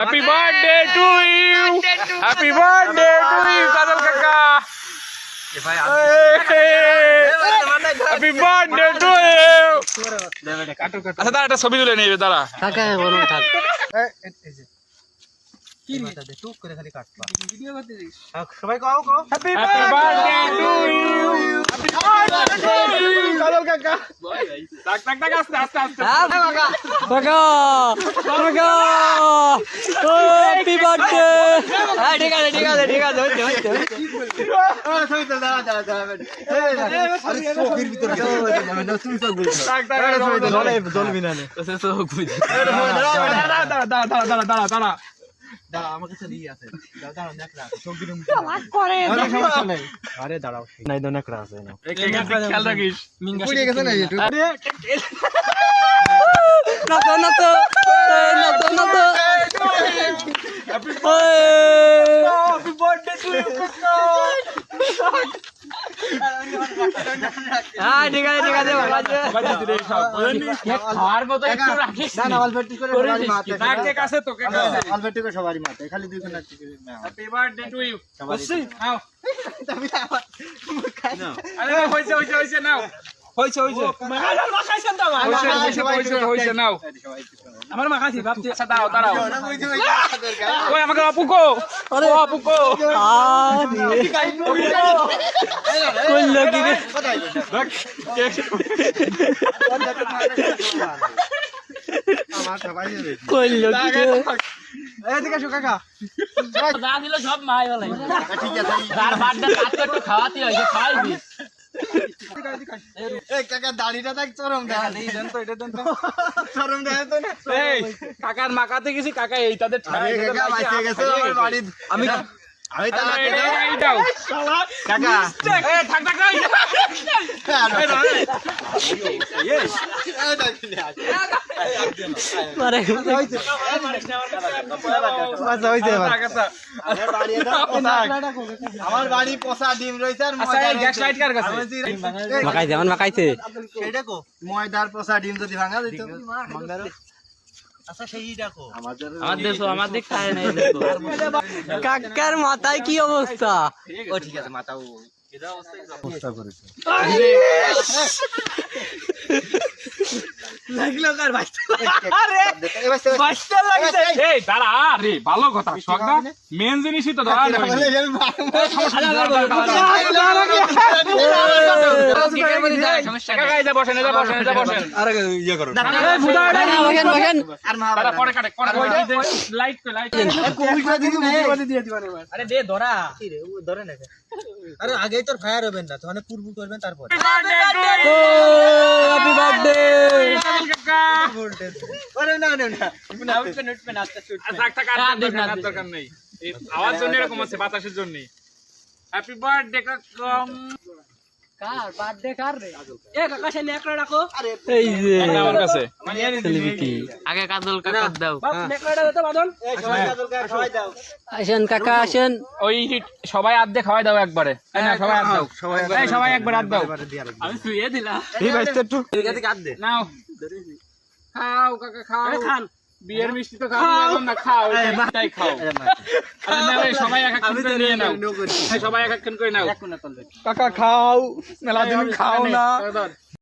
Happy birthday to you, happy birthday to you Kajal কাকা। Happy birthday to you. আচ্ছা দাঁড়া, একটা ছবি তুলে নেবে, দাঁড়া। সবাই কও happy birthday to you, happy birthday to you Kajal কাকা। টাক টাক টাক, আস্তে আস্তে আস্তে। Happy birthday. ঠিক আছে ঠিক আছে ঠিক আছে, টাক টাক, জ্বলবি না দাঁড়া দাঁড়া। আমার কাছে দিয়ে আছে আরে দাঁড়াও, নাই তো নেকড়া আছে না। খেয়াল রাখিস। পুড়িয়ে গেছে না একটু হ্যাপি বার্থডে টু ইউ কাকা। হ্যাঁ ঠিক আছে ঠিক আছে, ভালো আছে। খাওয়ার মতো একটু রাখিস। না অল্প একটু করে সবারই মাথায় না কেক আছে তো, কেক আছে। অল্প একটু করে সবারই মাথায় খালি দুইখানা হ্যাপি বার্থডে টু ইউ। সবারই নাও। তুমি আবার আরে হইছে হইছে হইছে, নাও। হইছে হইছে। হইছে নাও। আমার মাখাছি ভাবছি। আচ্ছা দাও, দাঁড়াও। ওই আমাকে আপু কো, ও আপু কো। কইলো কি রে? আমার সবাই কইলো কি রে? এদিকে আসো কাকা যা দিল সব মাই বলে। ঠিক আছে যার বার্থডে তাকে একটু খাওয়াতে হইছে, খাইবি। এই কাকা দাড়িটা দেখ চরম দেখা নেই দেন তো, এটা দেন তো চরম দেখা তো না। এই কাকার মাকাতে গেছি, কাকা এই তাদের আরে কাকা বাঁচে গেছে আমার বাড়ি আমি তো এই দাও কাকা এই থাক থাক এই মারে আমার বাড়ি পচা ডিম রয়েছে আর আচ্ছা এই গ্যাস লাইট কার কাছে? মাখাইছে আমার মাখাইছে। এটা কো ময়দার পচা ডিম যদি ভাঙা দিত আচ্ছা সেইটা কো আমার দেশো আমার দিক খায় নাই দেখো। কাকার মাথায় কি অবস্থা? ও ঠিক আছে মাথাও এটা অবস্থা করেছে লাগলো কার বাচ্চা? আরে বাচ্চা লাগছে। এই দাঁড়া রে, ভালো কথা শোক না, মেন জিনিসই তো দাঁড়া কাকা এই যে বসেন, এই যে বসেন, এই যে বসেন। আরে ইয়া করো বসেন বসেন। আর মা দাঁড়া পরে কাটে, পরে লাইট কই লাইট। কোভিডটা দিদি মুখে দিয়ে দিবা এবার আরে দে ধরা। কি রে ও ধরে না আরে আগেই তোর ফায়ার হবেন না তখন পূর্ব করবেন তারপর ও হ্যাপি বার্থডে। কাকা আরে না না না উঠবে না আস্তে উঠবে। থাক থাক, আর দরকার নেই। এই আওয়াজ জন্য এরকম আছে, বাতাসের জন্য। হ্যাপি বার্থডে কাকা। কার বার্থডে কার রে? এ কাকা সে নেকড়া রাখো। এই যে আমার কাছে সেলিব্রিটি। আগে কাজল কাকা দাও। নেকড়াটা দাও বাদল এই সবাই কাজল কাকা সবাই দাও আসেন কাকা আসেন। ওই সবাই হাত দিয়ে খাওয়াই দাও একবারে। এই না সবাই হাত দাও, এই সবাই একবার হাত দাও। আমি শুয়ে দিলাম। এই ভাই একটু এদিকে হাত দে নাও, খাও কাকা খাও। আরে খান। বিয়ের মিষ্টি তো খাও না, খাও এটাই খাও। আরে নাও, এই সবাই এক এক করে নিয়ে নাও। এই সবাই এক এক করে নাও। কাকা খাও, মেলা দিন খাও না।